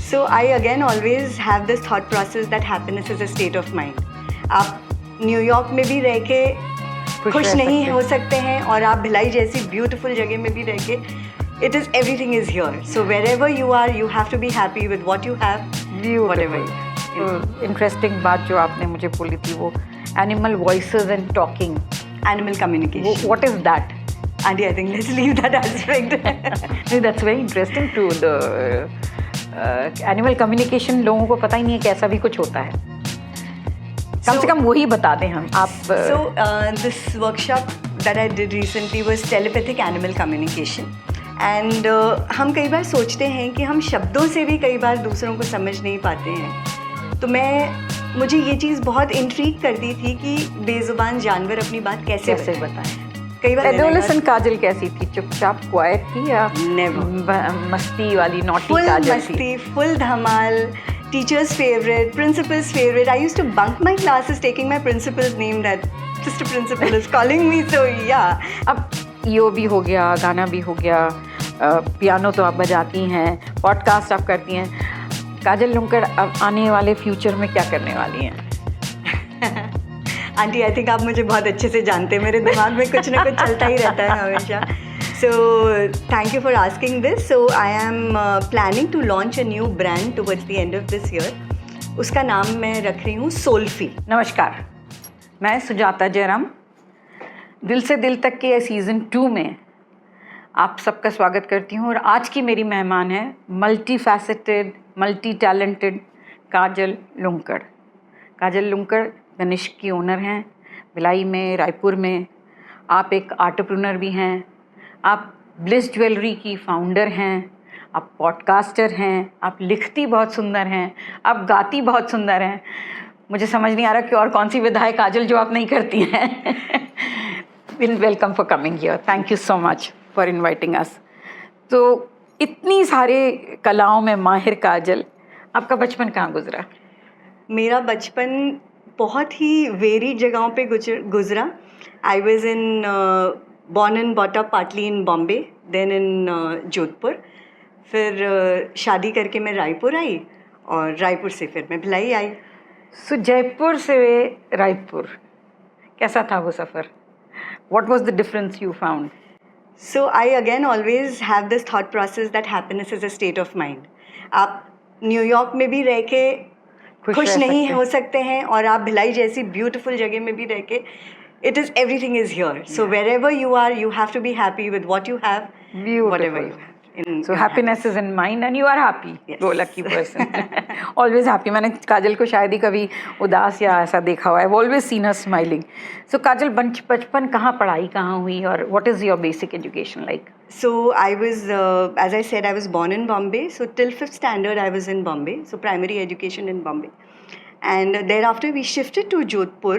So I again always have this thought process that happiness is a state of mind. आप New York में भी रह के खुश नहीं हो सकते हैं और आप भिलाई जैसी ब्यूटीफुल जगह में भी रह के it is everything is here. So wherever you are, you have to be happy with what you have, whatever. Interesting बात जो आपने मुझे बोली थी वो animal voices and talking, Animal communication. What is that? Auntie, I think let's leave that aspect. That's very interesting to the animal communication. लोगों को पता ही नहीं है कि ऐसा भी कुछ होता है. कम से कम वही बता दें हम आप. So this workshop that I did recently was telepathic animal communication. And हम कई बार सोचते हैं कि हम शब्दों से भी कई बार दूसरों को समझ नहीं पाते हैं. तो मुझे ये चीज़ बहुत इंट्रीग करती थी कि बेजुबान जानवर अपनी बात कैसे बताएं. कई बार एडोलेसेंट काजल कैसी थी? चुपचाप क्वाइट थी या मस्ती वाली नॉटी काजल थी? मस्ती, फुल धमाल, teachers favourite, principal's favourite. I used to bunk my classes taking my principal's name that sister principal is calling me. So yeah अब यो भी हो गया, गाना भी हो गया, पियानो तो आप बजाती हैं, पॉडकास्ट आप करती हैं. काजल लुंकड़ अब आने वाले फ्यूचर में क्या करने वाली हैं? आंटी, आई थिंक आप मुझे बहुत अच्छे से जानते हैं. मेरे दिमाग में कुछ ना कुछ चलता ही रहता है हमेशा. So thank you for asking this. So I am planning to launch a new brand towards the end of this year. उसका नाम मैं रख रही हूँ सोल्फी. नमस्कार, मैं सुजाता जयराम. दिल से दिल तक के सीज़न 2 में आप सबका स्वागत करती हूँ. और आज की मेरी मेहमान है मल्टी फैसेटेड, मल्टी टैलेंटेड काजल लुंकड़. काजल लुंकड़ तनिष्क की ओनर हैं भिलाई में, रायपुर में. आप एक आर्टरप्रेन्योर भी हैं. आप ब्लिस ज्वेलरी की फाउंडर हैं. आप पॉडकास्टर हैं. आप लिखती बहुत सुंदर हैं. आप गाती बहुत सुंदर हैं. मुझे समझ नहीं आ रहा कि और कौन सी विधा है काजल जो आप नहीं करती हैं. Welcome for coming here. Thank you so much for inviting अस. तो इतनी सारे कलाओं में माहिर काजल, आपका बचपन कहाँ गुजरा? मेरा बचपन बहुत ही वेरिड जगहों पे गुजरा. I was in born and brought up partly in Bombay, then in Jodhpur. फिर शादी करके मैं रायपुर आई और रायपुर से फिर मैं भिलाई आई. सो जयपुर से रायपुर कैसा था वो सफ़र? What was the difference you found? So I again always have this thought process that happiness is a state of mind. आप न्यूयॉर्क में भी रह के खुश नहीं हो सकते हैं और आप भिलाई जैसी ब्यूटीफुल जगह में भी रह के it is everything is here. So wherever you are, you have to be happy with what you have, whatever you have. So happiness is in mind and you are happy. Yes. Go lucky person. Always happy. मैंने काजल को शायद ही कभी उदास या ऐसा देखा हुआ है. I've always seen her smiling. So काजल बचपन कहाँ पढ़ाई कहाँ हुई और what is your basic education like? So I was, as I said, I was born in Bombay. So till 5th standard I was in Bombay. So primary education in Bombay. And thereafter we shifted to Jodhpur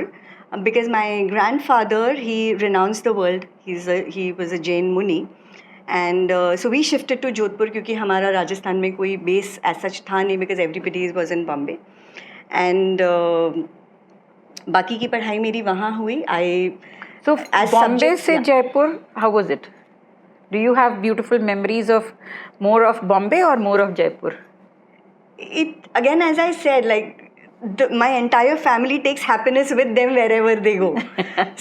because my grandfather, he renounced the world. He was a Jain Muni. And so we shifted to Jodhpur क्योंकि हमारा राजस्थान में कोई base as such था नहीं because everybody was in Bombay. And बाकी की पढ़ाई मेरी वहाँ हुई. So Bombay से Jaipur, how was it? Do you have beautiful memories of more of Bombay or more of Jaipur? It again, as I said, like my entire family takes happiness with them wherever they go.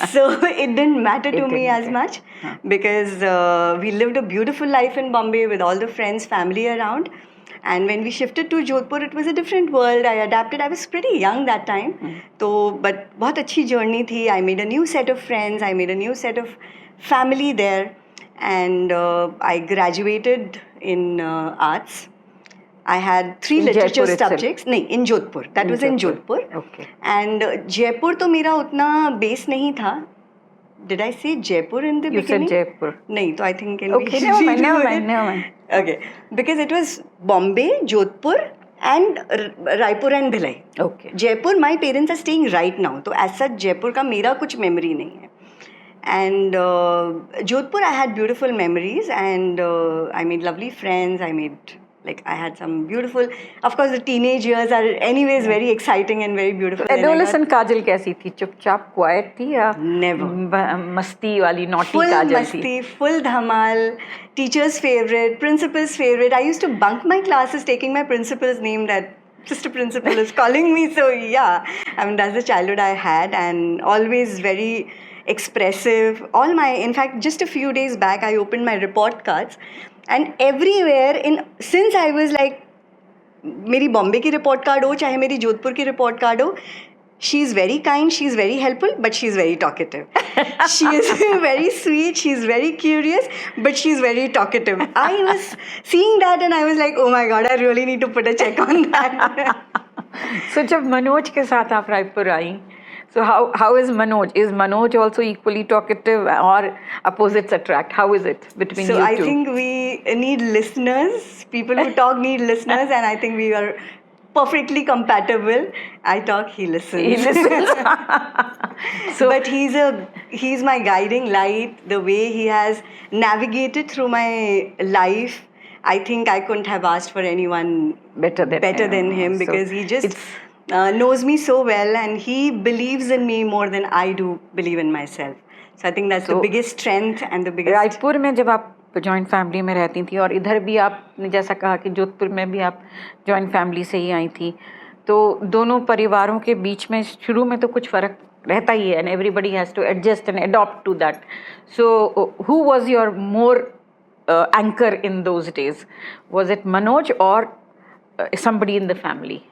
So it didn't matter to me as much because we lived a beautiful life in Bombay with all the friends, family around. And when we shifted to Jodhpur, it was a different world. I adapted. I was pretty young that time. But बहुत अच्छी journey थी. I made a new set of friends. I made a new set of family there. And I graduated in arts. I had 3 literature subjects. नहीं, in Jodhpur. That was in Jodhpur. Okay. And Jaipur तो मेरा उतना base नहीं था. Did I say Jaipur in the beginning? You said Jaipur. नहीं, तो I think can okay, never mind. Okay, because it was Bombay, Jodhpur and Raipur and Bhilai. Okay. Jaipur, my parents are staying right now. तो as such Jaipur का मेरा कुछ memory नहीं है. And Jodhpur, I had beautiful memories and I made lovely friends. I made Like I had some beautiful, of course the teenage years are anyways very exciting and very beautiful. Then I got adolescent Kajal कैसी थी? चुपचाप quite थी या Never. मस्ती वाली naughty full काजल थी? masti, full dhamal, teacher's favorite, principal's favorite. I used to bunk my classes taking my principal's name, that Mr. Principal is calling me. So yeah, I mean that's the childhood I had, and always very expressive. In fact, just a few days back, I opened my report cards, and everywhere since I was like, मेरी बॉम्बे की report card हो चाहे मेरी जोधपुर की report card हो, she is very kind, she is very helpful, but she is very talkative. She is very sweet, she is very curious, but she is very talkative. I was seeing that and I was like, oh my god, I really need to put a check on that. So जब मनोज के साथ आप रायपुर आई, so how is Manoj? Is Manoj also equally talkative or opposites attract? How is it between So you I two? think we need listeners. People who talk need listeners, and I think we are perfectly compatible. I talk, he listens. He listens. So But he's my guiding light. The way he has navigated through my life, I think I couldn't have asked for anyone better than him, So because he just it's- knows me so well, and he believes in me more than I do believe in myself. So I think that's the So, biggest strength and the biggest. Raipur में जब आप joint family में रहती थी और इधर भी आपने जैसा कहा कि जोधपुर में भी आप जॉइंट फैमिली से ही आई थी, तो दोनों परिवारों के बीच में शुरू में तो कुछ फ़र्क रहता ही है, and everybody has to adjust and adopt to that. So who was your more anchor in those days? Was it Manoj और somebody in the family?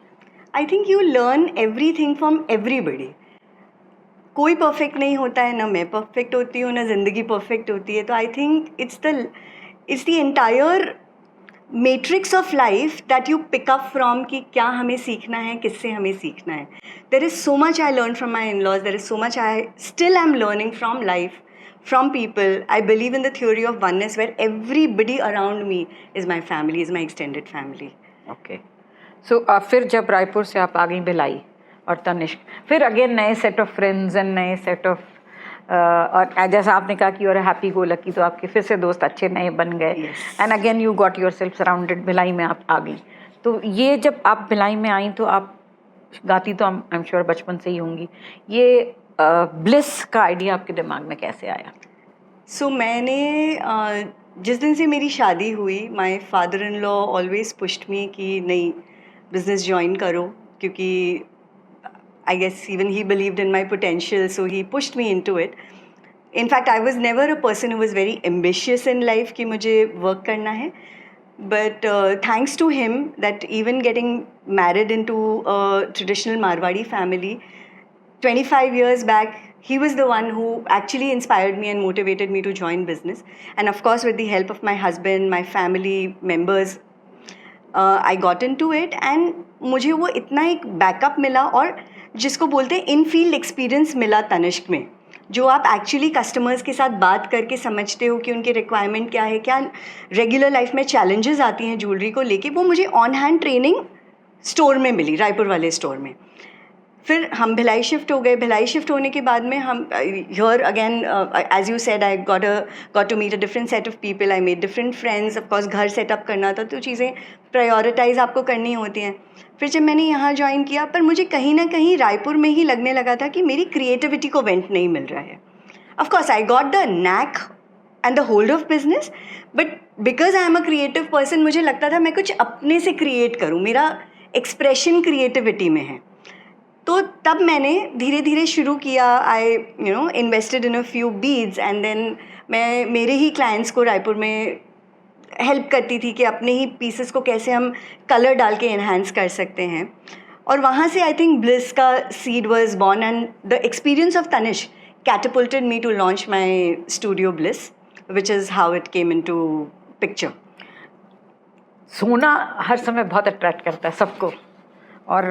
I think you learn everything from everybody. कोई perfect नहीं होता है, ना मैं perfect होती हूँ, ना ज़िंदगी परफेक्ट होती है. तो I think it's the entire matrix of life that you pick up from, कि क्या हमें सीखना है, किससे हमें सीखना है. There is so much I learn from my in laws, there is so much I still I am learning from life, from people. I believe in the theory of oneness, where everybody around me is my family, is my extended family. Okay. So फिर जब रायपुर से आप आ गई भिलाई और तनिष्क, फिर again नए set of friends and नए set of और जैसा आपने कहा कि यूर हैप्पी गो लकी, तो आपके फिर से दोस्त अच्छे नए बन गए, and again you got your self surrounded. Bhilai में आप आ गई, तो ये जब आप भिलाई में आई तो आप गाती तो आई एम श्योर बचपन से ही होंगी. ये ब्लिस का आइडिया आपके दिमाग में कैसे आया? सो मैंने जिस दिन से मेरी शादी हुई, my father in law always pushed me कि नहीं, बिजनेस ज्वाइन करो, क्योंकि I guess even he believed in my potential, so he pushed me into it. In fact, I was never a person who was very ambitious in life कि मुझे work करना है. But thanks to him, that even getting married into a traditional Marwadi family, 25 years back, he was the one who actually inspired me and motivated me to join business. And of course, with the help of my husband, my family members, I got into it. And मुझे वो इतना एक backup मिला, और जिसको बोलते हैं इन field experience मिला तनिष्क में, जो आप एक्चुअली कस्टमर्स के साथ बात करके समझते हो कि उनकी रिक्वायरमेंट क्या है, क्या रेगुलर लाइफ में चैलेंजेस आती हैं ज्वेलरी को लेके, वो मुझे ऑन हैंड ट्रेनिंग स्टोर में मिली, रायपुर वाले स्टोर में. फिर हम भिलाई शिफ्ट हो गए. भिलाई शिफ्ट होने के बाद में हम here again, as you said, I got to meet a different set of people, I made different friends. Of course घर सेटअप करना था, तो चीज़ें प्रायोरिटाइज आपको करनी होती हैं. फिर जब मैंने यहाँ ज्वाइन किया, पर मुझे कहीं ना कहीं रायपुर में ही लगने लगा था कि मेरी क्रिएटिविटी को वेंट नहीं मिल रहा है. Of course I got the knack and the hold of business, but because I am a creative person, मुझे लगता था मैं कुछ अपने से क्रिएट करूँ, मेरा एक्सप्रेशन क्रिएटिविटी में है. तो तब मैंने धीरे धीरे शुरू किया. I invested in a few beads, and then मैं मेरे ही क्लाइंट्स को रायपुर में हेल्प करती थी कि अपने ही पीसेस को कैसे हम कलर डाल के इन्हांस कर सकते हैं. और वहाँ से आई थिंक ब्लिस का seed was born, and the experience of Tanishq catapulted me to launch my studio Bliss, which is how it came into picture. सोना हर समय बहुत अट्रैक्ट करता है सबको, और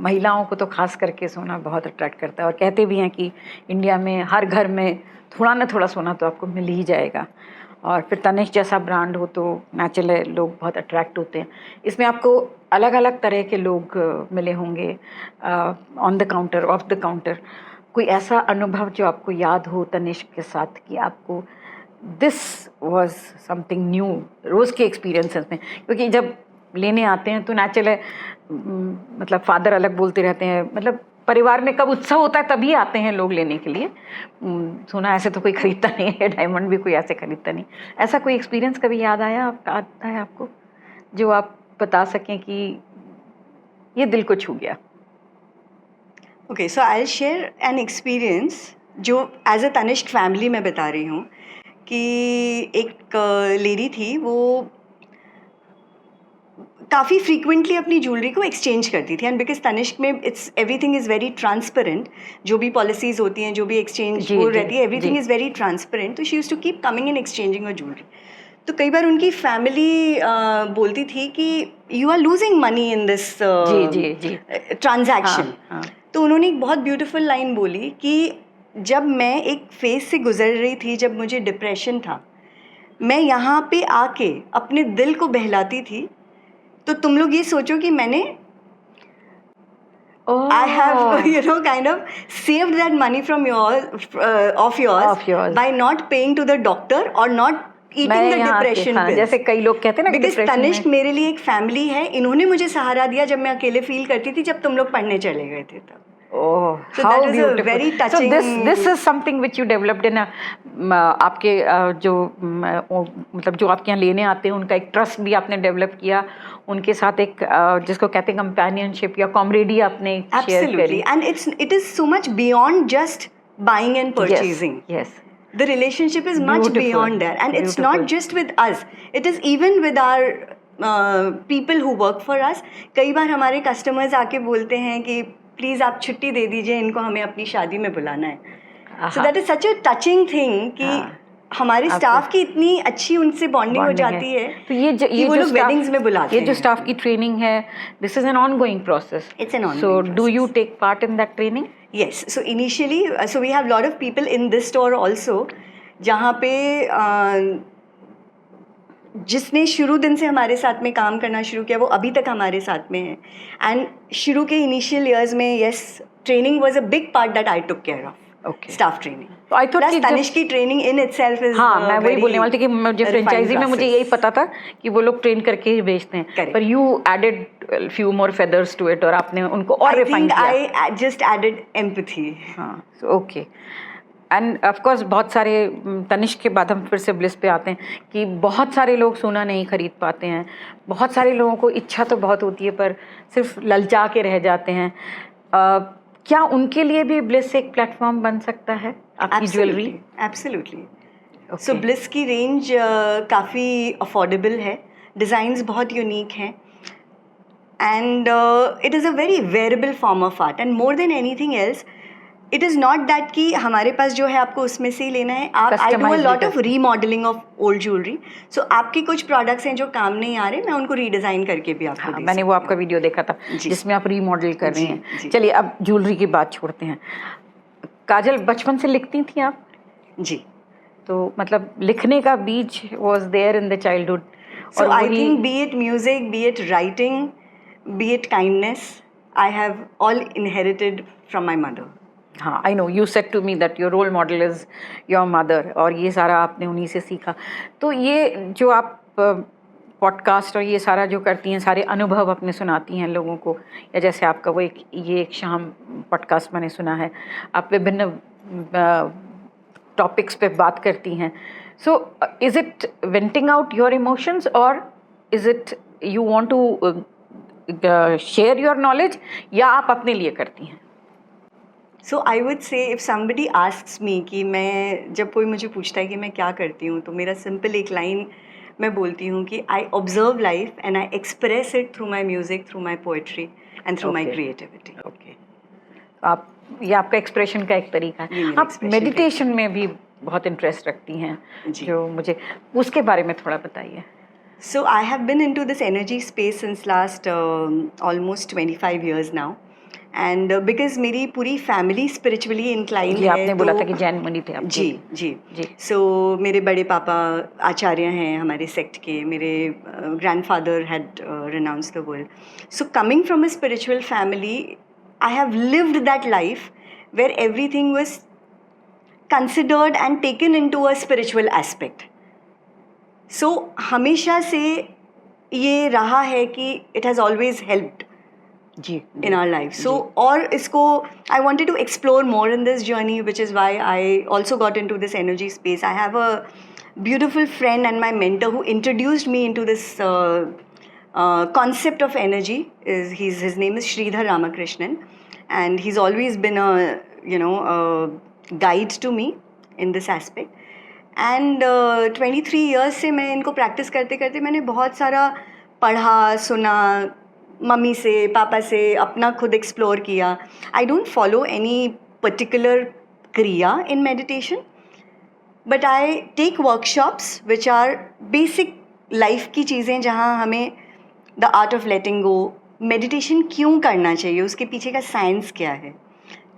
महिलाओं को तो खास करके सोना बहुत अट्रैक्ट करता है. और कहते भी हैं कि इंडिया में हर घर में थोड़ा ना थोड़ा सोना तो आपको मिल ही जाएगा. और फिर तनिष्क जैसा ब्रांड हो तो नेचुरली लोग बहुत अट्रैक्ट होते हैं. इसमें आपको अलग अलग तरह के लोग मिले होंगे, on the counter, of the counter. कोई ऐसा अनुभव जो आपको याद हो तनिष्क के साथ कि आपको दिस वॉज समथिंग न्यू रोज़ के एक्सपीरियंसेस में, क्योंकि जब लेने आते हैं तो नेचुरल है, मतलब फादर अलग बोलते रहते हैं, मतलब परिवार में कब उत्सव होता है तभी आते हैं लोग लेने के लिए। सुना ऐसे तो कोई खरीदता नहीं है, डायमंड भी कोई ऐसे खरीदता नहीं। ऐसा कोई एक्सपीरियंस कभी याद आता है आपको जो आप बता सकें कि ये दिल को छू गया? Okay, so I will share an experience जो एज अ तनिष्क फैमिली में बता रही हूँ कि एक लेडी थी, वो काफ़ी फ्रीक्वेंटली अपनी ज्वेलरी को एक्सचेंज करती थी। एंड बिकॉज तनिष्क में it's everything is very transparent, जो भी पॉलिसीज़ होती हैं, जो भी एक्सचेंज वो रहती है, एवरीथिंग इज़ वेरी ट्रांसपेरेंट। तो she used to keep coming and exchanging a jewellery. तो कई बार उनकी फैमिली बोलती थी कि you are losing money in this transaction. तो उन्होंने एक बहुत ब्यूटीफुल लाइन बोली कि जब मैं एक फेज से गुजर रही थी, जब मुझे डिप्रेशन था, मैं यहाँ पे आके अपने दिल को बहलाती थी, तो तुम लोग ये सोचो कि मैंने I have, you know, kind of saved that money from yours by not paying to the doctor or not eating the depression pills. जैसे कई लोग कहते हैं ना, because तनिष्क मेरे लिए एक फैमिली है, इन्होंने मुझे सहारा दिया जब मैं अकेले फील करती थी, जब तुम लोग पढ़ने चले गए थे तब। Oh, so how that was beautiful. a very touching. So this is something which you developed in a आपके जो मतलब जो आपके यहाँ लेने आते हैं उनका एक ट्रस्ट भी आपने डेवलप किया, उनके साथ एक जिसको कहते हैं कंपेनियनशिप या कॉमरेडी आपने शेयर करी। And it is so much beyond just buying and purchasing. Yes. The relationship is much beyond that, and it's not just with us. It is even with our people who work for us. कई बार हमारे customers आके बोलते हैं कि please आप छुट्टी दे दीजिए, इनको हमें अपनी शादी में बुलाना है। So that is such a touching thing कि हमारे स्टाफ की इतनी अच्छी उनसे बॉन्डिंग हो जाती है, तो ये वो लोग वेडिंग्स में बुलाते हैं। ये जो स्टाफ की ट्रेनिंग है, this is an ongoing process. It's an ongoing so do you take part in that training? Yes, so initially, so we have a lot of people in this store also, जहाँ पे जिसने शुरू दिन से हमारे साथ में काम करना शुरू किया, वो अभी तक हमारे साथ में है। एंड शुरू के इनिशियल ईयर्स में, yes, training was a big part that I took care of. Staff training. तो आई थॉट कि तनिष्क की ट्रेनिंग इन इटसेल्फ इज, हाँ, मैं वही बोलने वाली थी कि मुझे फ्रेंचाइजी में मुझे यही पता था कि वो लोग ट्रेन करके ही भेजते हैं, पर you added few more feathers to it और आपने उनको और रिफाइन किया। I just added empathy. हाँ, ओके। एंड ऑफ कोर्स बहुत सारे, तनिष्क के बाद हम फिर से ब्लिस पे आते हैं कि बहुत सारे लोग सोना नहीं खरीद पाते हैं, बहुत सारे लोगों को इच्छा तो बहुत होती है पर सिर्फ ललचा के रह जाते हैं। क्या उनके लिए भी ब्लिस एक प्लेटफॉर्म बन सकता है आपकी ज्वेलरी? एब्सोल्युटली। सो ब्लिस की रेंज काफ़ी अफोर्डेबल है, डिज़ाइंस बहुत यूनिक हैं, and it is a very wearable form of art. And more than anything else, it is not that कि हमारे पास जो है आपको उसमें से ही लेना है। आप I do a lot of remodelling of old jewellery. So आपके कुछ प्रोडक्ट्स हैं जो काम नहीं आ रहे, मैं उनको रीडिज़ाइन करके भी आपको हाँ, मैंने वो आपका वीडियो देखा था जिसमें आप रीमॉडल कर रही हैं। चलिए अब ज्वेलरी की बात छोड़ते हैं। काजल, बचपन से लिखती थी आप? जी। तो मतलब लिखने का बीज was there in the childhood? So I think be it music, be it writing, be it kindness, I have all inherited from my mother. हाँ, I know, you said to me that your role model is your mother, और ये सारा आपने उन्हीं से सीखा। तो ये जो आप पॉडकास्ट और ये सारा जो करती हैं, सारे अनुभव अपने सुनाती हैं लोगों को, या जैसे आपका वो एक शाम पॉडकास्ट मैंने सुना है, आप विभिन्न टॉपिक्स पे बात करती हैं। So is it venting out your emotions और is it you want to share your knowledge, या आप अपने लिए करती हैं? So I would say if somebody asks me कि मैं, जब कोई मुझे पूछता है कि मैं क्या करती हूँ, तो मेरा सिंपल एक लाइन मैं बोलती हूँ कि I observe life and I express it through my music, through my poetry and through my creativity. Okay, आप, ये आपका एक्सप्रेशन का एक तरीका है। आप मेडिटेशन में भी बहुत इंटरेस्ट रखती हैं, जो मुझे उसके बारे में थोड़ा बताइए। So I have been into this energy space since last almost 25 years now, and because मेरी पूरी फैमिली स्पिरिचुअली इंक्लाइंड है। आपने बोला था कि जैन मुनि थे आप? जी जी जी। सो मेरे बड़े पापा आचार्य हैं हमारे सेक्ट के, मेरे grandfather had renounced the world. So coming from a spiritual family, I have lived that life where everything was considered and taken into a spiritual aspect. So हमेशा से ये रहा है कि it has always helped ji in our life. So और इसको I wanted to explore more in this journey, which is why I also got into this energy space. I have a beautiful friend and my mentor who introduced me into this concept of energy. His name is Sridhar Ramakrishnan, and he's always been a guide to me in this aspect. And 23 years से मैं इनको practice करते करते मैंने बहुत सारा पढ़ा, सुना, मम्मी से, पापा से, अपना खुद एक्सप्लोर किया. I don't follow any particular kriya in meditation, but I take workshops which are basic life की चीज़ें जहाँ हमें the art of letting go, meditation क्यों करना चाहिए, उसके पीछे का साइंस क्या है,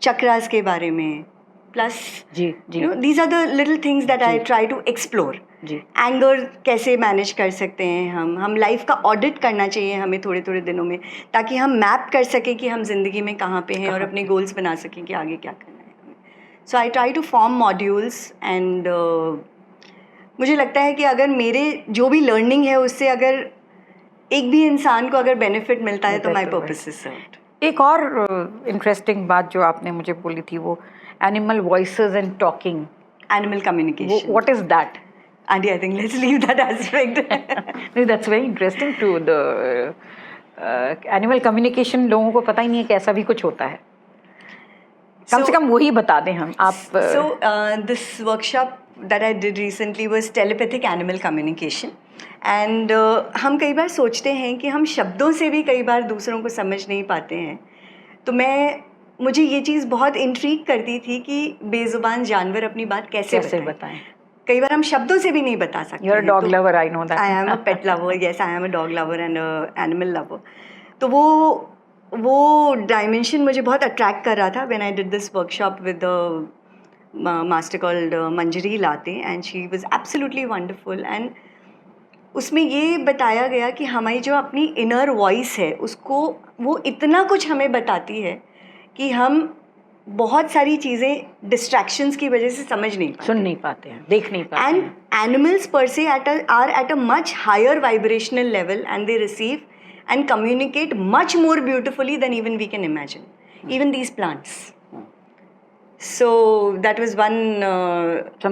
चक्रास के बारे में, plus these are the little things that I try to explore. Anger कैसे मैनेज कर सकते हैं हम लाइफ का ऑडिट करना चाहिए हमें थोड़े थोड़े दिनों में, ताकि हम मैप कर सकें कि हम जिंदगी में कहाँ पे हैं और अपने गोल्स बना सकें कि आगे क्या करना है हमें. So I try to form modules and मुझे लगता है कि अगर मेरे जो भी लर्निंग है उससे अगर एक भी इंसान को अगर बेनिफिट मिलता है तो माई पर्पस इज सर्व्ड. एक और इंटरेस्टिंग बात जो आपने मुझे बोली थी वो animal voices and talking, animal communication. What is that? Auntie, I think let's leave that aspect. No, that's very interesting too. The animal communication लोगों को पता ही नहीं है कि ऐसा भी कुछ होता है. कम से कम वही बता दें हम आप. So this workshop that I did recently was telepathic animal communication. And हम कई बार सोचते हैं कि हम शब्दों से भी कई बार दूसरों को समझ नहीं पाते हैं. तो मुझे ये चीज़ बहुत इंट्रीग करती थी कि बेजुबान जानवर अपनी बात कैसे बताएं. कई बार हम शब्दों से भी नहीं बता सकते. You're a dog lover, I know that. I am a pet lover. Yes, I am a dog lover and a animal lover. तो वो डायमेंशन मुझे बहुत अट्रैक्ट कर रहा था when I did this workshop with the master called Manjari Late, and she was absolutely wonderful. And उसमें ये बताया गया कि हमारी जो अपनी इनर वॉइस है उसको वो इतना कुछ हमें बताती है कि हम बहुत सारी चीज़ें डिस्ट्रैक्शंस की वजह से समझ नहीं पाते, सुन नहीं पाते हैं, देख नहीं पाते. And animals per se are at a much higher vibrational level and they receive and communicate much more beautifully than even we can imagine, even these plants. So that was one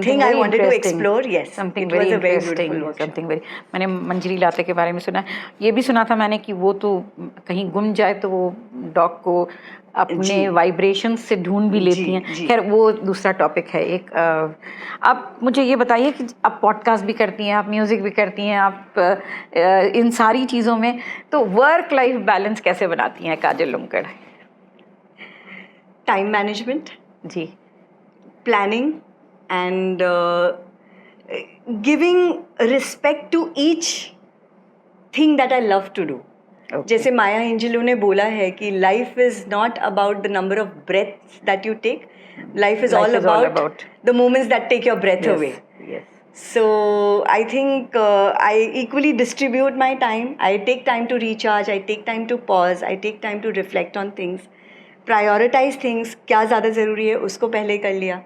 thing I wanted to explore. Yes, something very interesting. Something very. मैंने मंजरी लाते के बारे में सुना. ये भी सुना था मैंने कि वो तो कहीं गुम जाए तो वो डॉग को अपने वाइब्रेशंस से ढूंढ भी लेती हैं. खैर वो दूसरा टॉपिक है. एक आप मुझे ये बताइए कि आप पॉडकास्ट भी करती हैं, आप म्यूज़िक भी करती हैं, आप इन सारी चीज़ों में तो वर्क लाइफ बैलेंस कैसे बनाती हैं काजल लुंकड़? टाइम मैनेजमेंट जी, planning and giving respect to each thing that I love to do. जैसे माया एंजेलो ने बोला है कि life is not about the number of breaths that you take, life is all about the moments that take your breath away. So I think I equally distribute my time. I take time to recharge, I take time to pause, I take time to reflect on things, prioritize things. क्या ज़्यादा ज़रूरी है उसको पहले कर लिया.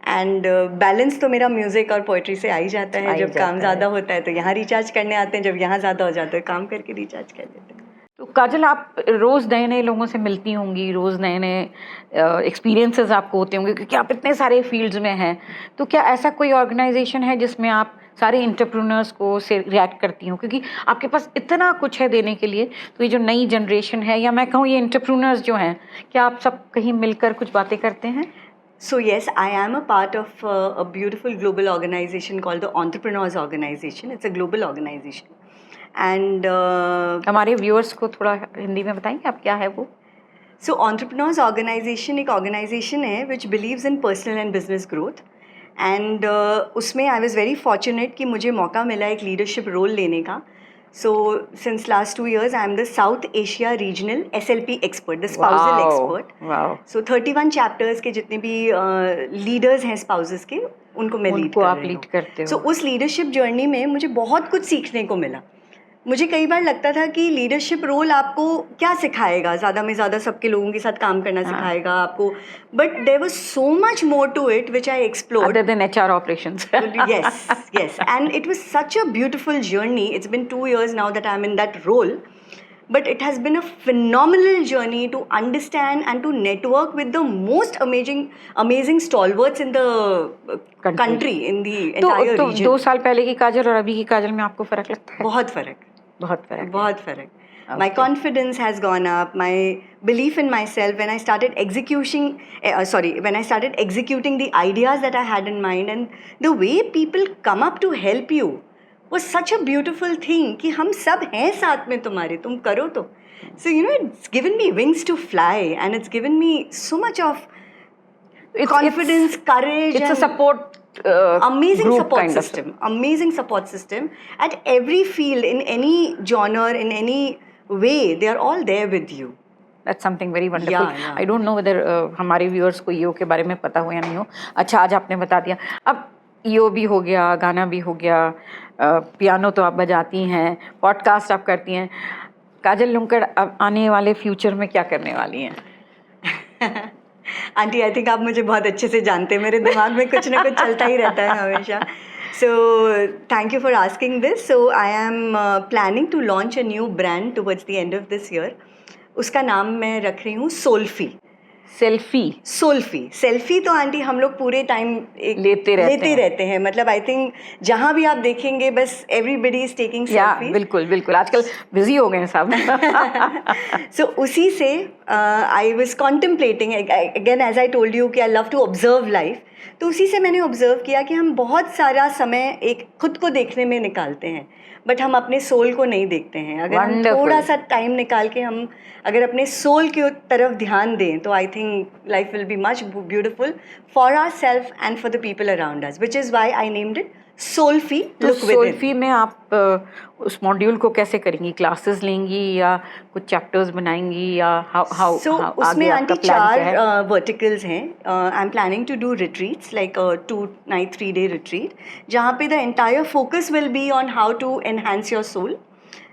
And balance तो मेरा म्यूज़िक और पोइट्री से आ ही जाता है. जब काम ज़्यादा होता है तो यहाँ रिचार्ज करने आते हैं, जब यहाँ ज़्यादा हो जाता है काम करके रिचार्ज कर लेते हैं. तो काजल आप रोज़ नए नए लोगों से मिलती होंगी, रोज़ नए नए एक्सपीरियंसेस आपको होते होंगे क्योंकि आप इतने सारे फील्ड्स में हैं. तो क्या ऐसा कोई ऑर्गेनाइजेशन है जिसमें आप सारे एंटरप्रेन्योर्स को से रिएक्ट करती हूँ, क्योंकि आपके पास इतना कुछ है देने के लिए? तो ये जो नई जनरेशन है या मैं कहूँ ये एंटरप्रेन्योर्स जो हैं, क्या आप सब कहीं मिलकर कुछ बातें करते हैं? So yes, I am a part of a beautiful global organization called the Entrepreneurs Organization. It's a global organization. And हमारे व्यूअर्स को थोड़ा हिंदी में बताएंगे आप क्या है वो? So Entrepreneurs Organization एक organization है which believes in personal and business growth. And उसमें I was very fortunate कि मुझे मौका मिला एक leadership role लेने का. So since last 2 years, I am the South Asia Regional SLP expert, the spousal expert. Wow. So 31 chapters के जितने भी leaders हैं spouses के, उनको मैं lead कर रही हूँ. आप lead करते हो. So उस leadership journey में मुझे बहुत कुछ सीखने को मिला. मुझे कई बार लगता था कि लीडरशिप रोल आपको क्या सिखाएगा, ज़्यादा में ज़्यादा सबके लोगों के साथ काम करना सिखाएगा आपको, but there was so much more to it which I explored other than HR operations. yes, and it was such a beautiful journey. It's been 2 years now that I'm in that role, but it has been a phenomenal journey to understand and to network with the most amazing stalwarts in the country, in the entire तो region. 2 साल पहले की काजल और अभी की काजल में आपको फर्क लगता है? बहुत फर्क. Okay. My confidence has gone up. My belief in myself when I started executing the ideas that I had in mind, and the way people come up to help you was such a beautiful thing कि हम सब हैं साथ में तुम्हारे, तुम करो तो. So it's given me wings to fly, and it's given me so much of confidence, courage. It's a support. Amazing group support kind of system. Amazing support system at every field, in any genre, in any way. They are all there with you. That's something very wonderful. Yeah. I don't know whether हमारे viewers को EO के बारे में पता हो या नहीं हो. अच्छा, आज आपने बता दिया. अब ईओ भी हो गया, गाना भी हो गया, पियानो तो आप बजाती हैं, पॉडकास्ट आप करती हैं. काजल लुंकड़ अब आने वाले फ्यूचर में क्या करने वाली हैं? आंटी, आई थिंक आप मुझे बहुत अच्छे से जानते हैं, मेरे दिमाग में कुछ ना कुछ चलता ही रहता है हमेशा. So thank you for asking this. So I am planning to launch a new brand towards the end of this year. उसका नाम मैं रख रही हूँ सोल्फी. सेल्फी तो आंटी हम लोग पूरे टाइम लेते रहते हैं. मतलब आई थिंक जहाँ भी आप देखेंगे बस एवरीबडी इज टेकिंग सेल्फी. बिल्कुल आजकल बिजी हो गए हैं सब. सो उसी से I was contemplating again, as I told you कि I love to observe life. तो उसी से मैंने ऑब्जर्व किया कि हम बहुत सारा समय एक खुद को देखने में निकालते हैं, बट हम अपने सोल को नहीं देखते हैं. अगर हम थोड़ा सा टाइम निकाल के हम अगर अपने सोल की तरफ ध्यान दें तो I think life will be much beautiful for ourselves and for the people around us, which is why I named it Soulfie. तो सोल्फी में आप उस मॉड्यूल को कैसे करेंगी? क्लासेस लेंगी या कुछ चैप्टर्स बनाएंगी या हाउ? सो उसमें आंटी 4 वर्टिकल्स हैं. I am planning to do retreats like 2 night 3 day retreat, जहाँ पे the entire focus will be on how to enhance your soul.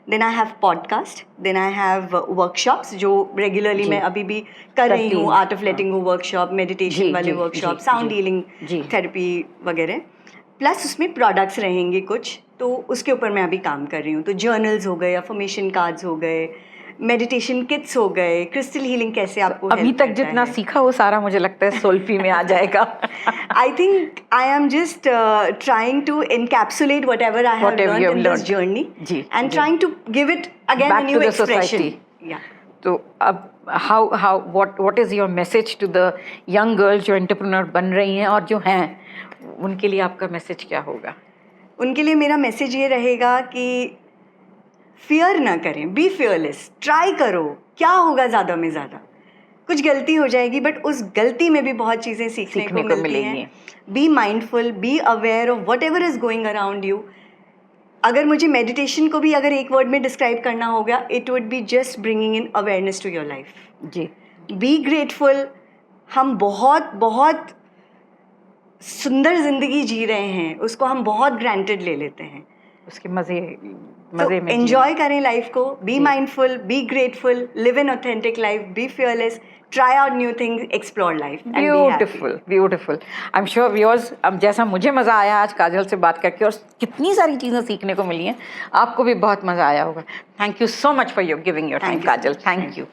Then I have podcast, then I have workshops जो regularly मैं अभी भी कर रही हूँ. Art of letting go workshop, meditation वाले वर्कशॉप, साउंड हीलिंग थेरेपी वगैरह. प्लस उसमें प्रोडक्ट्स रहेंगे कुछ, तो उसके ऊपर मैं अभी काम कर रही हूँ. तो जर्नल्स हो गए, अफर्मेशन कार्ड्स हो गए, मेडिटेशन किट्स हो गए, क्रिस्टल हीलिंग कैसे आपको अभी तक जितना सीखा वो सारा मुझे लगता है सोल्फी में आ जाएगा. I think I am just trying to encapsulate whatever I have learned in this journey and trying to give it again a new expression. तो अब how what is your message to the young girls जो entrepreneur बन रही हैं और जो हैं, उनके लिए आपका मैसेज क्या होगा? उनके लिए मेरा मैसेज ये रहेगा कि फियर ना करें, बी फियरलेस, ट्राई करो. क्या होगा ज़्यादा में ज़्यादा, कुछ गलती हो जाएगी बट उस गलती में भी बहुत चीज़ें सीखने को मिलती हैं. Be mindful, be aware of what ever is going around you. अगर मुझे मेडिटेशन को भी अगर एक वर्ड में डिस्क्राइब करना होगा, it would be just bringing in awareness to your life. जी. Be grateful. हम बहुत बहुत सुंदर जिंदगी जी रहे हैं, उसको हम बहुत ग्रांटेड ले लेते हैं. उसके मज़े में एंजॉय करें लाइफ को. Be mindful, be grateful, live in authentic life, be fearless, try out new things, explore life and beautiful. I'm sure viewers, अब जैसा मुझे मज़ा आया आज काजल से बात करके और कितनी सारी चीज़ें सीखने को मिली हैं, आपको भी बहुत मज़ा आया होगा. Thank you so much for giving your time, Kajal. Thank you.